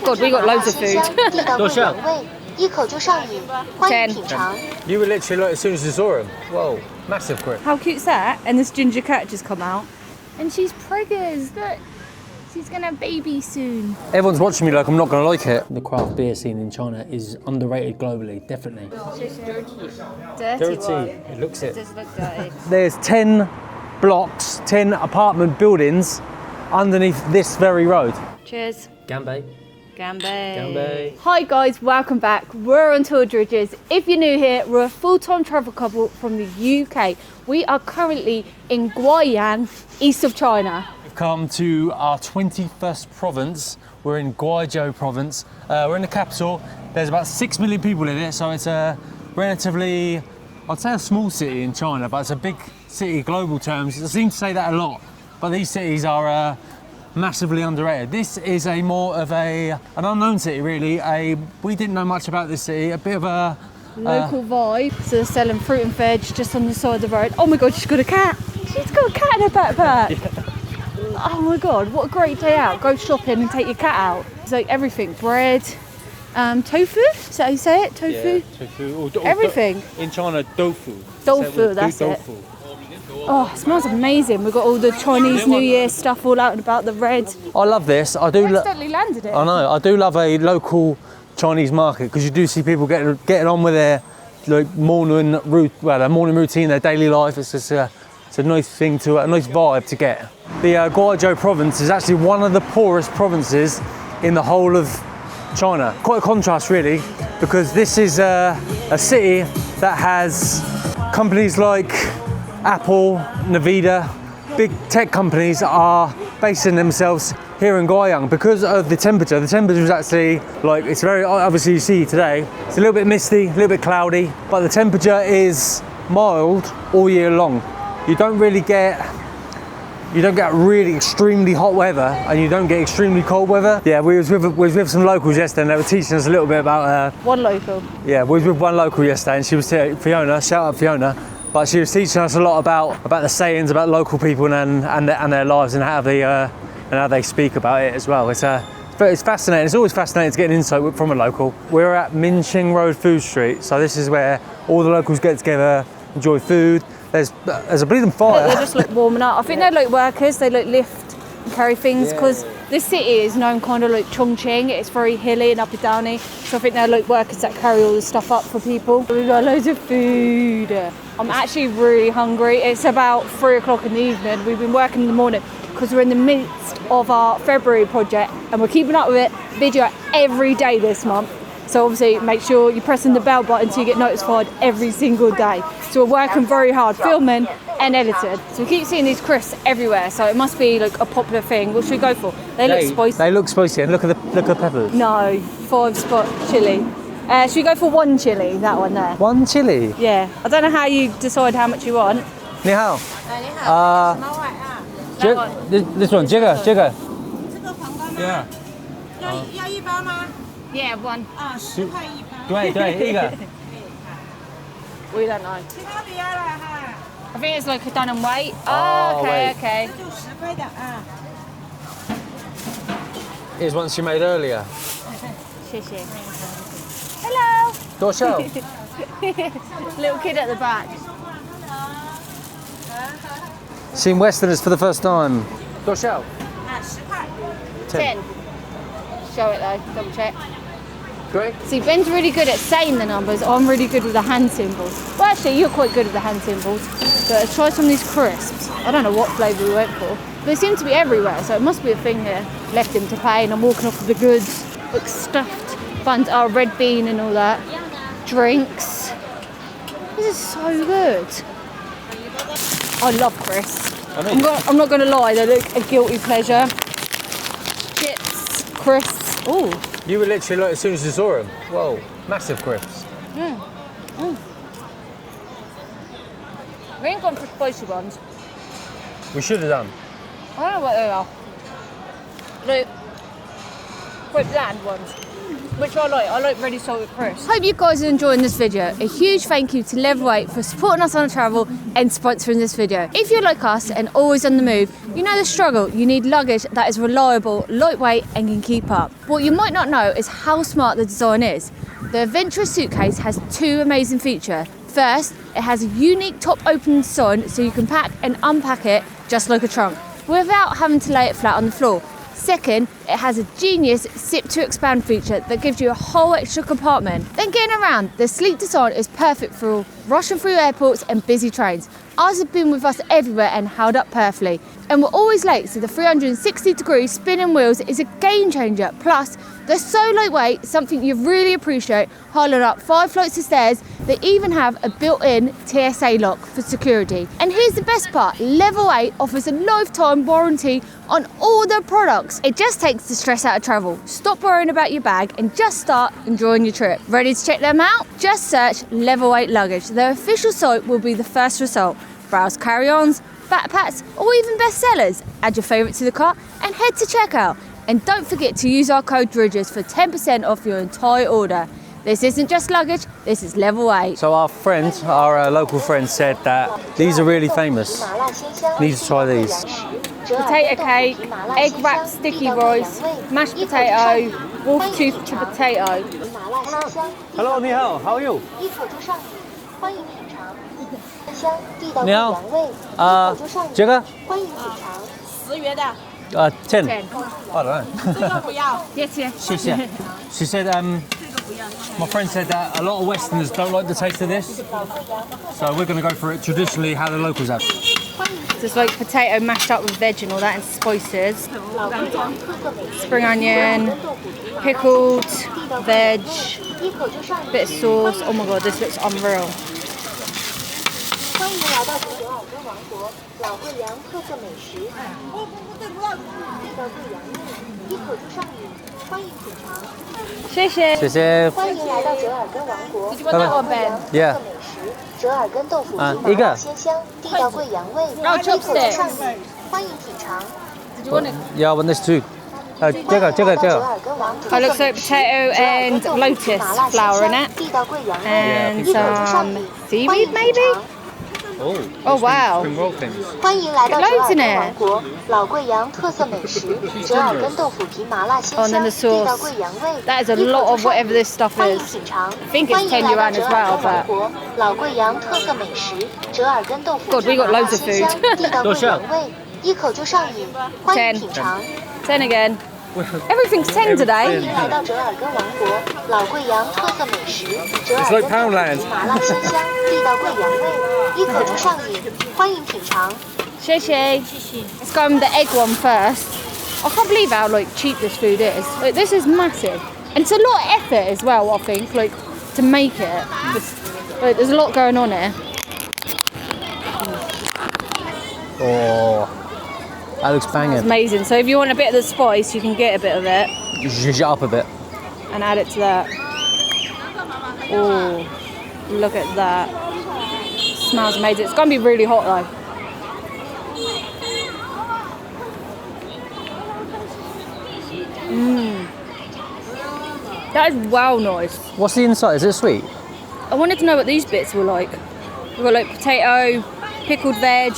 God, we got loads of food. 10. You were literally like as soon as you saw him. Whoa, massive grip. How cute's that? And this ginger cat just come out. And she's preggers, look. She's gonna have baby soon. Everyone's watching me like I'm not gonna like it. The craft beer scene in China is underrated globally, definitely. Dirty. It looks it. It does look dirty. There's 10 blocks, 10 apartment buildings underneath this very road. Cheers. Ganbei. Ganbei. Hi guys, welcome back. We're on tour Dridgers. If you're new here, we're a full-time travel couple from the UK. We are currently in Guiyang, east of China. We've come to our 21st province. We're in Guizhou province. We're in the capital. There's about 6 million people in it, so it's a relatively, I'd say a small city in China, but it's a big city global terms. I seem to say that a lot, but these cities are massively underrated. This is a more of an unknown city, really. We didn't know much about this city. A bit of a local vibe. So they're selling fruit and veg just on the side of the road. Oh my God, she's got a cat. She's got a cat in her backpack. Yeah. Oh my God, what a great day out. Go shopping and take your cat out. It's like everything, bread, tofu, is that how you say it? Tofu? Yeah, tofu. Everything. In China, tofu. Tofu, that's it. Oh, it smells amazing. We've got all the Chinese New Year stuff all out and about, the red. I love this. I do. Accidentally landed it. I know. I do love a local Chinese market because you do see people getting on with their morning routine, their daily life. It's just it's a nice thing a nice vibe to get. The Guizhou province is actually one of the poorest provinces in the whole of China. Quite a contrast, really, because this is a city that has companies like Apple, Nvidia, big tech companies are basing themselves here in Guiyang because of the temperature. The temperature is actually it's very, obviously you see today, it's a little bit misty, a little bit cloudy, but the temperature is mild all year long. You don't get really extremely hot weather and you don't get extremely cold weather. Yeah, we was with some locals yesterday and they were teaching us a little bit about... one local? Yeah, we was with one local yesterday and she was Fiona, shout out Fiona. But she was teaching us a lot about the sayings about local people and their lives and how they speak about it as well. It's fascinating. It's always fascinating to get an insight from a local. We're at Minqing Road Food Street, so this is where all the locals get together, enjoy food. There's a bleeding fire. They're just warming up. I think they're workers. They lift and carry things because this city is known kind of like Chongqing. It's very hilly and up and downy. So I think they're workers that carry all the stuff up for people. We've got loads of food. I'm actually really hungry. It's about 3 o'clock in the evening. We've been working in the morning because we're in the midst of our February project and we're keeping up with it. Video every day this month. So obviously make sure you're pressing the bell button so you get notified every single day. So we're working very hard, filming and editing. So we keep seeing these crisps everywhere. So it must be a popular thing. What should we go for? They look spicy. They look spicy and look at the peppers. No, 5-spot chili. Should we go for 1 chili, that one there? 1 chili? Yeah. I don't know how you decide how much you want. 你好. This one, 这个. Yeah. 要一包吗？ Yeah, 1. 10块一包。对，一个。 We don't know. 其他不要了哈。 I think it's a done and weight. Oh, okay. 就10块的啊。 Here's one she made earlier. 谢谢. Hello. 多少? Little kid at the back. Seeing Westerners for the first time. 多少? 10块。 10. Show it though, double check. Great. See, Ben's really good at saying the numbers. I'm really good with the hand symbols. Well, actually, you're quite good with the hand symbols. But let's try some of these crisps. I don't know what flavour we went for. They seem to be everywhere, so it must be a thing here. Left him to pay, and I'm walking off with the goods. Look, stuffed buns, red bean and all that. Drinks. This is so good. I love crisps. I'm not going to lie, they look a guilty pleasure. Chips, crisps. Oh. You were literally as soon as you saw them. Whoa, massive crisps. Yeah. We ain't gone for spicy ones. We should have done. I don't know what they are. Look, quite bland ones. which I like ready salted crisps. Hope you guys are enjoying this video. A huge thank you to Level 8 for supporting us on travel and sponsoring this video. If you're like us and always on the move, you know the struggle. You need luggage that is reliable, lightweight and can keep up. What you might not know is how smart the design is. The Adventurous suitcase has two amazing features. First, it has a unique top opening design so you can pack and unpack it just like a trunk, without having to lay it flat on the floor. Second, it has a genius zip to expand feature that gives you a whole extra compartment. Then getting around, the sleek design is perfect for rushing through airports and busy trains. Ours have been with us everywhere and held up perfectly. And we're always late, so the 360-degree spinning wheels is a game changer. Plus, they're so lightweight, something you really appreciate, holding up 5 flights of stairs. They even have a built-in TSA lock for security. And here's the best part, Level 8 offers a lifetime warranty on all their products. It just takes the stress out of travel. Stop worrying about your bag and just start enjoying your trip. Ready to check them out? Just search Level 8 Luggage. Their official site will be the first result. Browse carry-ons, backpacks, or even bestsellers. Add your favourite to the cart and head to checkout. And don't forget to use our code Dridgers for 10% off your entire order. This isn't just luggage, this is Level 8. So our friend, our local friend said that these are really famous. Need to try these. Potato cake, egg wrapped sticky rice, mashed potato, wolf tooth to potato. Hello, 你好, how are you? 你好, 这个10元的， 10. 10. I don't know. 这个不要。 Yes, yes. She said, my friend said that a lot of Westerners don't like the taste of this, so we're going to go for it traditionally how the locals have. Just like potato mashed up with veg and all that and spices. Spring onion, pickled veg, bit of sauce. Oh my god, this looks unreal. 欢迎来到古德尔根王国，老贵阳特色美食，地道贵阳味，一口就上瘾，欢迎品尝。谢谢。谢谢。欢迎来到折耳根王国， Did you want that one, Ben? 特色美食，折耳根豆腐皮麻一个辣鲜香，地道贵阳味，一口就上瘾，欢迎品尝。 Did you want it? Yeah, I want this too. 这个。 It looks like potato and lotus flour in it. And some seaweed maybe? Oh wow. 欢迎来到折 Loads 耳 in 根 it. 王国，老贵阳特色美食，折耳根豆腐皮麻辣鲜 Oh, and 香， then the 地道 sauce. 贵阳味， That is a 一口 lot 就 of 上 whatever 瘾 this stuff 欢迎 is. 品尝。 think it's 欢迎 10 来到 yuan 折 as 耳 well, 根王 but 国，老贵阳特色美食，折耳根豆腐 God, 皮 we got 麻辣 loads of 鲜香， food. 地道贵阳味，一口就上瘾，欢迎 10. 品尝。 10 again. Everything's 10 today. 来到折耳根王国，老贵阳特色美食，折耳根豆腐皮麻辣鲜香，地道贵阳味，一口就上瘾，欢迎品尝。 Shishi. Let's go with the egg one first. I can't believe how like cheap this food is. Like, this is massive. And it's a lot of effort as well, I think, like to make it. Like, there's a lot going on here. Oh, that looks It's banging. amazing. So if you want a bit of the spice, you can get a bit of it Zhuzh it up a bit. and add it to that. Oh, look at that. Smells amazing. It's gonna be really hot though. That is well nice. What's the inside? Is it sweet? I wanted to know what these bits were like. We've got like potato, pickled veg.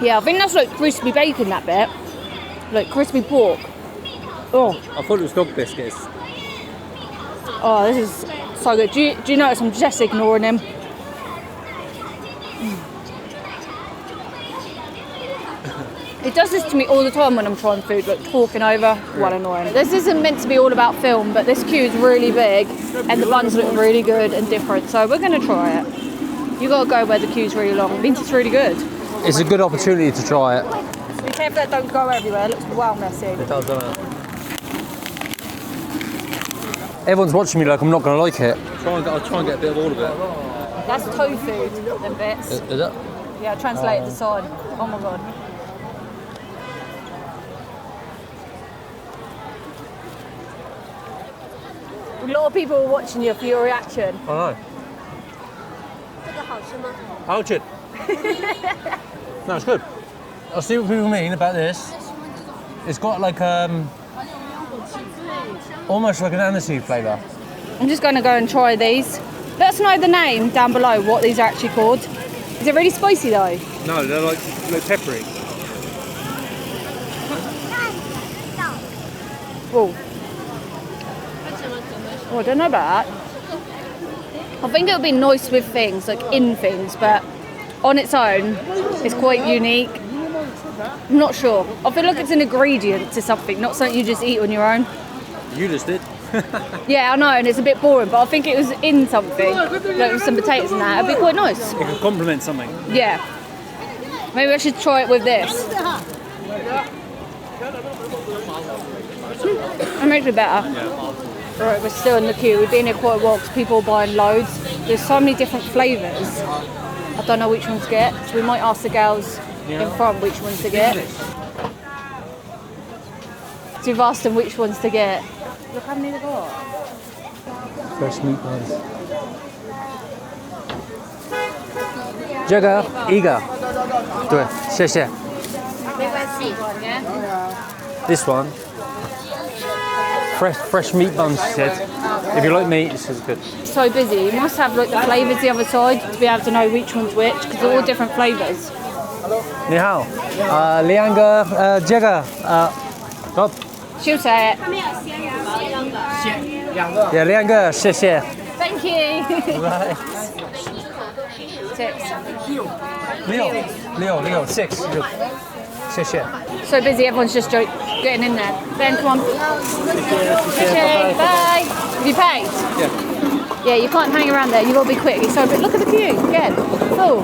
Yeah, I think that's like crispy bacon, that bit. Like crispy pork. Oh, I thought it was dog biscuits. oh, this is so good. Do you notice I'm just ignoring him? It does this to me all the time when I'm trying food, like talking over, what annoying. This isn't meant to be all about film, but this queue is really big and the buns look really good and different, so we're going to try it. You got to go where the queue's really long. It means it's really good. It's a good opportunity to try it. Be careful that don't go everywhere, it looks well messy. It does, doesn't it? Everyone's watching me like I'm not going to like it. I'll try and get a bit of all of it. That's tofu, them bits. Is it? Yeah, translate the side. Oh my god. A lot of people are watching you for your reaction. I know. How good? No, it's good. I see what people mean about this. It's got like Almost like an aniseed flavour. I'm just going to go and try these. Let us know the name down below what these are actually called. Is it really spicy though? No, they're like peppery. Oh. Oh, I don't know about that. I think it would be nice with things, like in things, but on its own, it's quite unique. I'm not sure. I feel like it's an ingredient to something, not something you just eat on your own. You just did. Yeah, I know, and it's a bit boring, but I think it was in something, like with some potatoes and that. It'd be quite nice. It could complement something. Yeah. Maybe I should try it with this. It makes it better. Right, we're still in the queue. We've been here quite a while because people are buying loads. There's so many different flavours. I don't know which ones to get, so we might ask the girls in front which ones to get. So we've asked them which ones to get. Look how many they got. Fresh meat buns. Jagger, Iga. 对，谢谢. This one. Fresh meat buns, she said. If you like meat, this is good. So busy. You must have like the flavours the other side to be able to know which one's which because they're all different flavours. 你好，两个Jagger，好。 She'll say it. Yeah, 两个，谢谢。 Thank you. Right. Six. 六 6. 谢谢。 So busy, everyone's just getting in there. Ben, come on. Okay, bye. Have you paid? Yeah. Yeah, you can't hang around there. You've got to be quick. So, but look at the queue again. Cool.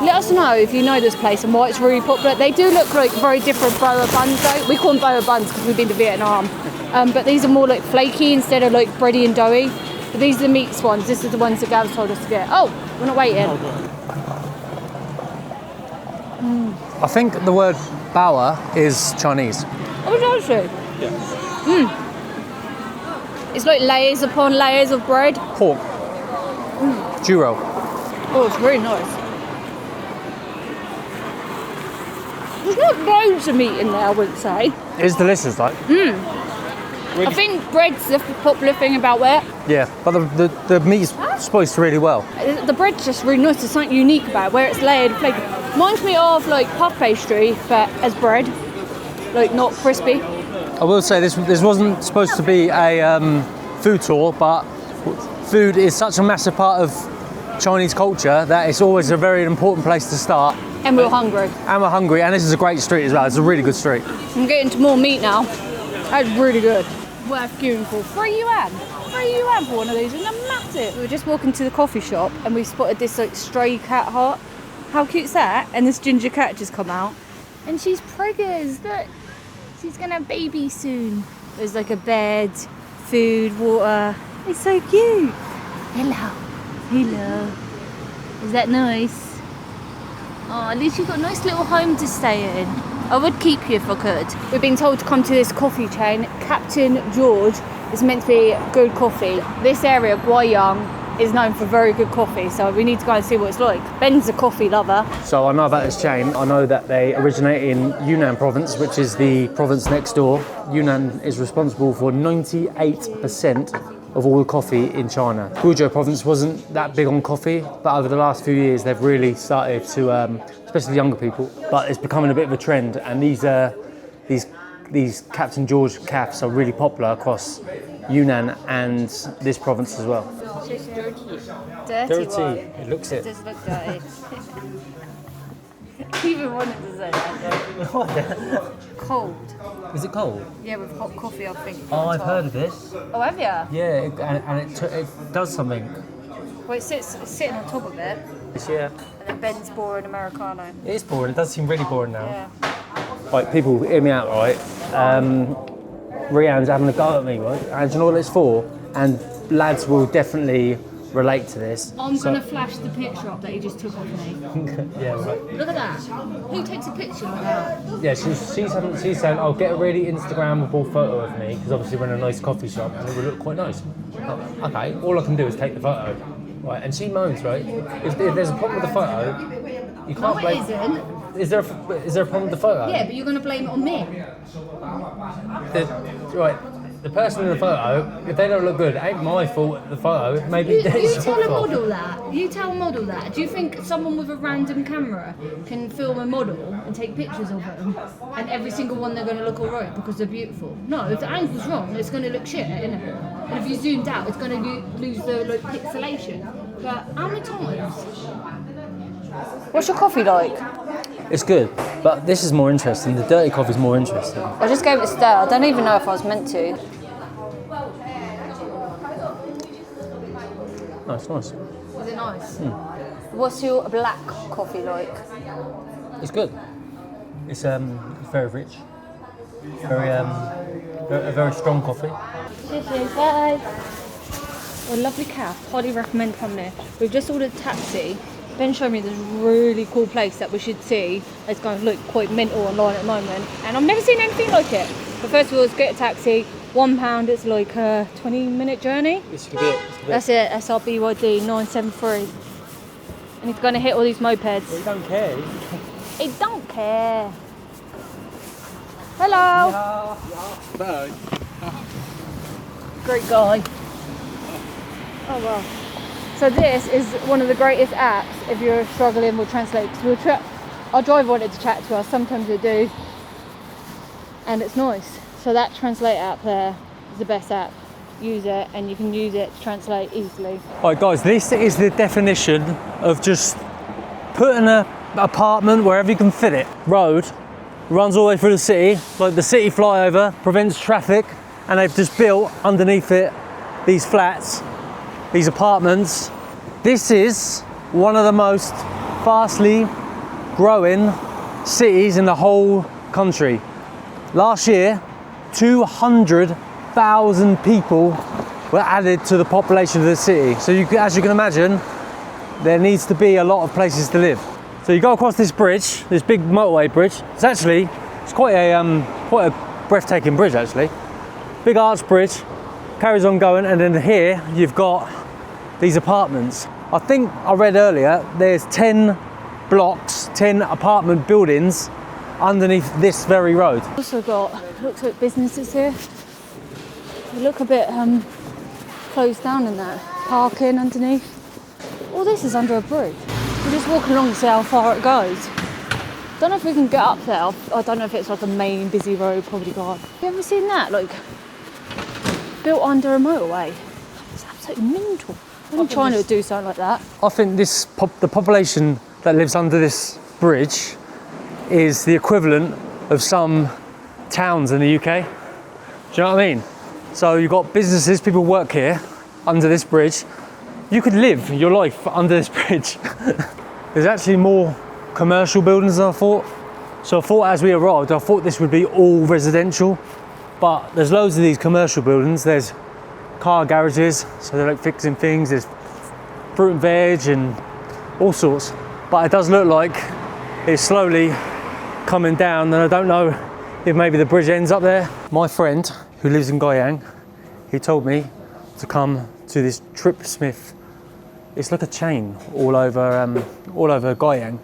Let us know if you know this place and why it's really popular. They do look like very different boa buns though. We call them boa buns because we've been to Vietnam. But these are more like flaky instead of like bready and doughy. But these are the meats ones. This is the ones that Gav's told us to get. Oh, we're not waiting. I think the word bao is Chinese. Oh, it's actually. Yeah. It's like layers upon layers of bread. Pork. Gyro. Oh, it's really nice. There's not loads of meat in there, I wouldn't say. It's delicious, like. I think bread's the popular thing about there. Yeah, but the meat's spiced really well. The bread's just really nice. There's something unique about it, where it's layered. Like, reminds me of like puff pastry, but as bread. Like, not crispy. I will say this wasn't supposed to be a food tour, but food is such a massive part of Chinese culture that it's always a very important place to start. And we're hungry. And we're hungry, and this is a great street as well. It's a really good street. I'm getting to more meat now. That's really good. Worth queuing for. 3 yuan. 3 yuan for one of these, and they're massive. We were just walking to the coffee shop and we spotted this like stray cat hut. How cute's that? And this ginger cat just come out. And she's preggers. Look. She's gonna have baby soon. There's like a bed, food, water. It's so cute. Hello. Hello. Is that nice? Oh, at least you've got a nice little home to stay in. I would keep you if I could. We've been told to come to this coffee chain, Captain George. It's meant to be good coffee. This area, Guiyang, is known for very good coffee, so we need to go and see what it's like. Ben's a coffee lover. So I know about this chain. I know that they originate in Yunnan province, which is the province next door. Yunnan is responsible for 98% of all the coffee in China. Guizhou province wasn't that big on coffee, but over the last few years they've really started to, especially younger people, but it's becoming a bit of a trend, and these Captain George cafes are really popular across Yunnan and this province as well. Dirty one. It looks it. It does look dirty. Even wanted to say that. Cold. Is it cold? Yeah, with hot coffee, I think. Oh, I've heard of this. Oh, have you? Yeah, and it does something. Well, it's sitting on top of it. Yeah. And then Ben's boring Americano. It is boring. It does seem really boring now. Yeah. Right, people, hear me out, right? Reanne's having a go at me, right? And do you know what it's for? And lads will definitely relate to this. I'm going to flash the picture up that he just took of me. Yeah, right. Look at that. Who takes a picture like that? Yeah, she's saying, I'll get a really Instagrammable photo of me, because obviously we're in a nice coffee shop and it would look quite nice. Okay, all I can do is take the photo. Right, and she moans, right? If there's a problem with the photo, you can't blame... No, it isn't. Is there a problem with the photo? Yeah, but you're going to blame it on me. Right. the person in the photo, if they don't look good, it ain't my fault. The photo, maybe You it's tell your a fault. model that. You tell a model that. Do you think someone with a random camera can film a model and take pictures of them, and every single one they're going to look alright because they're beautiful? No, if the angle's wrong, it's going to look shit, isn't it? And if you zoomed out, it's going to lose the like pixelation. But how many times? What's your coffee like? It's good, but this is more interesting. The dirty coffee's more interesting. I just gave it a stir. I don't even know if I was meant to. Oh, it's nice. Is it nice? What's your black coffee like? It's good. It's very rich. A very strong coffee. Cheers, bye. A lovely cafe. Highly recommend coming here. We've just ordered a taxi. Ben showed me this really cool place that we should see. It's going to look quite mental online at the moment, and I've never seen anything like it. But first of all, let's get a taxi. £1, it's like a 20-minute journey. This could be it. That's it. That's our BYD 973. And he's going to hit all these mopeds. We don't care. He don't care. Hello. Bye. Great guy. Oh well. So this is one of the greatest apps if you're struggling with translate. Our driver wanted to chat to us, sometimes they do. And it's nice. So that translate app there is the best app. Use it and you can use it to translate easily. Alright guys, this is the definition of just putting an apartment wherever you can fit it. Road runs all the way through the city, like the city flyover, prevents traffic, and they've just built underneath it these flats, these apartments. This is one of the most fastly growing cities in the whole country. Last year, 200,000 people were added to the population of the city. So as you can imagine, there needs to be a lot of places to live. So you go across this bridge, this big motorway bridge. It's quite a breathtaking bridge actually. Big arch bridge, carries on going, and then here you've got these apartments. I think I read earlier there's 10 blocks, 10 apartment buildings underneath this very road. Also got, looks like businesses here. They look a bit closed down in that. Parking underneath. All this is under a bridge. We're just walking along to see how far it goes. Don't know if we can get up there. I don't know if it's like a main busy road, probably gone. Have you ever seen that? Like, built under a motorway. It's absolutely mental. Only China would do something like that. I think the population that lives under this bridge is the equivalent of some towns in the UK. Do you know what I mean? So you've got businesses, people work here under this bridge. You could live your life under this bridge. There's actually more commercial buildings than I thought. So I thought as we arrived, I thought this would be all residential, but there's loads of these commercial buildings. There's car garages, so they're like fixing things. There's fruit and veg and all sorts. But it does look like it's slowly coming down, and I don't know if maybe the bridge ends up there. My friend who lives in Guiyang, he told me to come to this Tripsmith. It's like a chain all over Guiyang,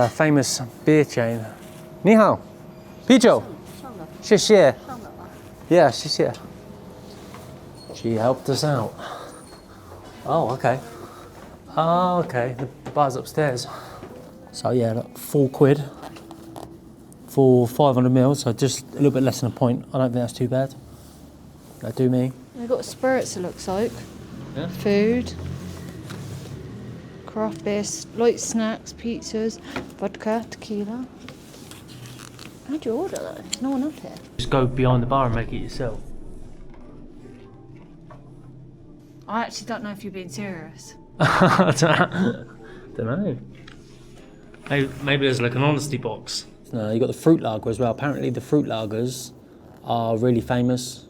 famous beer chain. 你好，啤酒，谢谢。Yeah, 谢谢。She helped us out. Oh, okay. Oh, okay. The bar's upstairs. So yeah, look, £4 for 500 mils, so just a little bit less than a point. I don't think that's too bad. That'd do me. They've got spirits, it looks like. Yeah. Food. Craft beer, light snacks, pizzas, vodka, tequila. How'd you order that? There's no one up here. Just go behind the bar and make it yourself. I actually don't know if you're being serious. I don't know. Maybe there's like an honesty box. No, you got the fruit lager as well. Apparently the fruit lagers are really famous.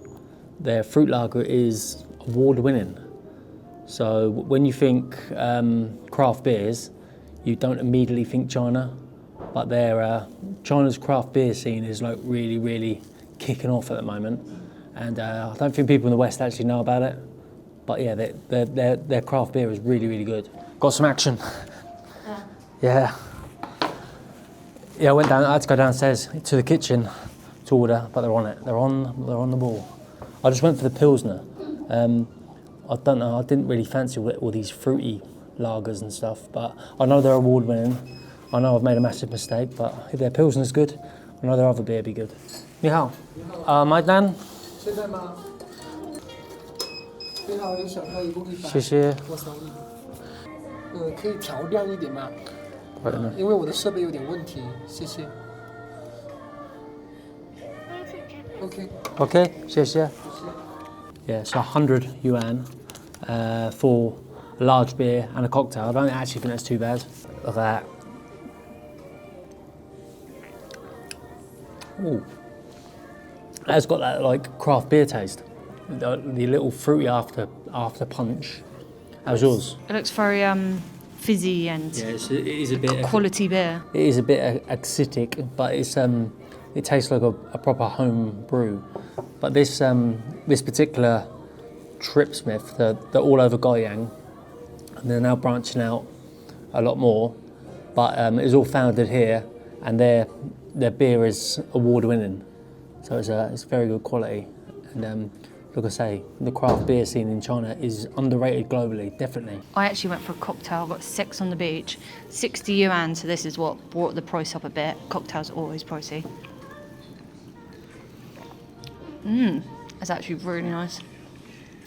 Their fruit lager is award winning. So when you think craft beers, you don't immediately think China, but China's craft beer scene is like really, really kicking off at the moment. And I don't think people in the West actually know about it. But yeah, their craft beer is really, really good. Got some action. Yeah. Yeah, I had to go downstairs to the kitchen to order, but they're on it. They're on the ball. I just went for the Pilsner. I don't know, I didn't really fancy all these fruity lagers and stuff, but I know they're award winning. I know I've made a massive mistake, but if their Pilsner's good, I know their other beer be good. 你好，买单。现在吗？你好，你想喝一共100？谢谢。我3亿。可以调亮一点吗？快点。因为我的设备有点问题，谢谢。OK。OK，谢谢。Yeah, so 100 yuan for a large beer and a cocktail. I don't actually think that's too bad. Look at that. Ooh. That's got that like craft beer taste. The little fruity after punch. How's yours? It looks very fizzy and Yeah, it is a bit quality beer. It is a bit acidic, but it's it tastes like a proper home brew. But this particular Tripsmith, they're all over Guiyang, and they're now branching out a lot more. But it's all founded here, and their beer is award winning, so it's very good quality. And like I say, the craft beer scene in China is underrated globally, definitely. I actually went for a cocktail, got 6 on the beach, 60 yuan, so this is what brought the price up a bit. Cocktails are always pricey. It's actually really nice.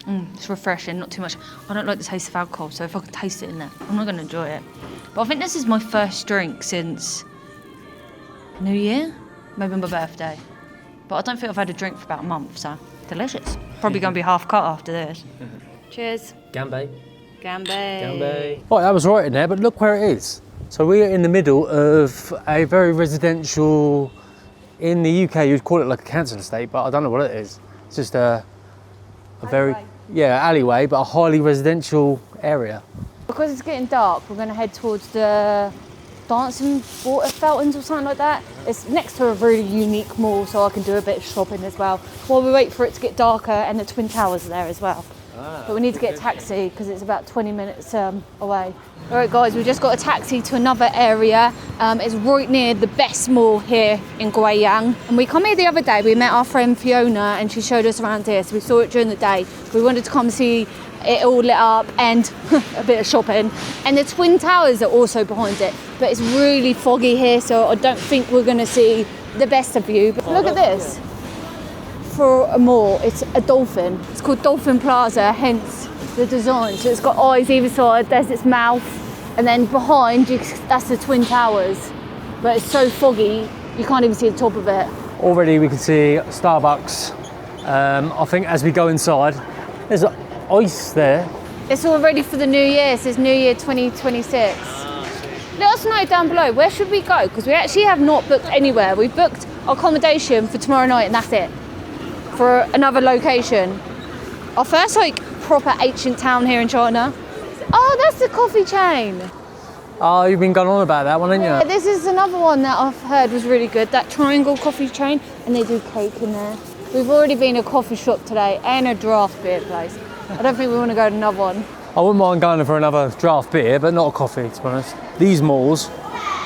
It's refreshing, not too much. I don't like the taste of alcohol, so if I can taste it in there, I'm not going to enjoy it. But I think this is my first drink since New Year, maybe my birthday. But I don't think I've had a drink for about a month, so delicious. Probably going to be half cut after this. Cheers. Ganbei. Ganbei. Right, that was right in there, but look where it is. So we are in the middle of a very residential. In the UK, you'd call it like a council estate, but I don't know what it is. It's just a very alleyway, but a highly residential area. Because it's getting dark, we're going to head towards the dancing water fountains or something like that. It's next to a really unique mall, so I can do a bit of shopping as well while we wait for it to get darker, and the Twin Towers are there as well. But we need to get a taxi because it's about 20 minutes away. All right, guys, we just got a taxi to another area. It's right near the best mall here in Guiyang. And we come here the other day, we met our friend Fiona and she showed us around here. So we saw it during the day. We wanted to come see it all lit up and a bit of shopping. And the Twin Towers are also behind it. But it's really foggy here, so I don't think we're going to see the best of view. But look at this. For a mall, it's a dolphin. It's called Dolphin Plaza, hence the design. So it's got eyes either side, there's its mouth, and then behind, that's the Twin Towers. But it's so foggy, you can't even see the top of it. Already we can see Starbucks. I think as we go inside, there's ice there. It's all ready for the new year. It says New Year 2026. Let us know down below, where should we go? Because we actually have not booked anywhere. We've booked accommodation for tomorrow night and that's it. For another location. Our first proper ancient town here in China. Oh, that's the coffee chain. Oh, you've been going on about that one, haven't you? Yeah, this is another one that I've heard was really good, that triangle coffee chain, and they do cake in there. We've already been to a coffee shop today and a draft beer place. I don't think we want to go to another one. I wouldn't mind going for another draft beer, but not a coffee, to be honest. These malls,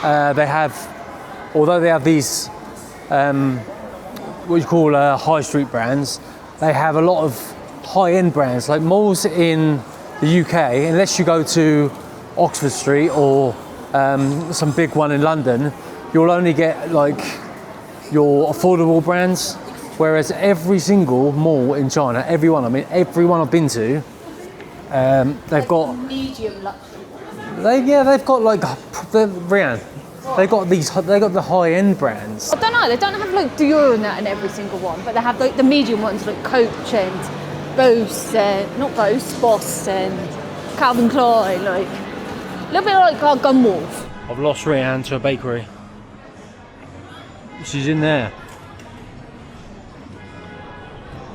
they have, although they have these what you call high street brands, they have a lot of high-end brands. Like malls in the UK, unless you go to Oxford Street or some big one in London, you'll only get like your affordable brands. Whereas every single mall in China, every one I've been to, they've got medium luxury. They've got like the Reanne. They got the high-end brands. I don't know, they don't have like Dior and that in every single one, but they have like the medium ones like Coach and Boss, Boss and Calvin Klein, like a little bit like our Gunwolf. I've lost Reanne to a bakery. She's in there,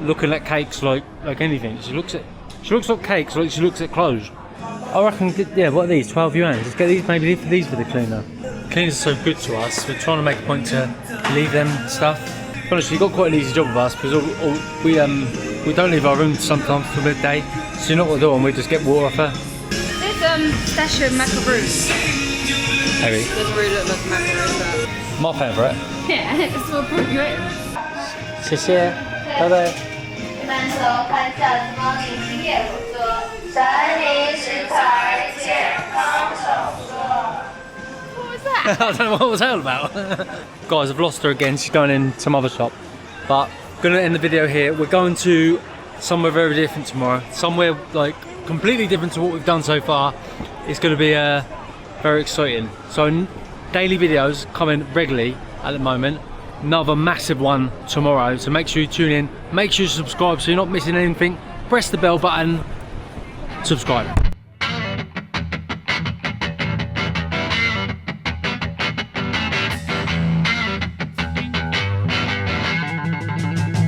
looking at cakes like anything. She looks at cakes like she looks at clothes. I reckon, yeah, what are these? 12 yuan. Just get these, maybe leave these for the cleaner. Cleaners are so good to us. We're trying to make a point to leave them stuff. Honestly, we've got quite an easy job with us because we don't leave our room sometimes for midday. So you know what we're doing? We just get water off her. This station macaroons. Maybe. It doesn't really look like macaroon, My favourite. but yeah, it's what brought you in. 谢谢，拜拜。你们从看下子猫你今夜不做，山林食材健康手作。 I don't know what was that all about. Guys, I've lost her again. She's going in some other shop. But gonna end the video here. We're going to somewhere very different tomorrow. Somewhere like completely different to what we've done so far. It's gonna be very exciting. So daily videos coming regularly at the moment. Another massive one tomorrow. So make sure you tune in. Make sure you subscribe so you're not missing anything. Press the bell button. Subscribe.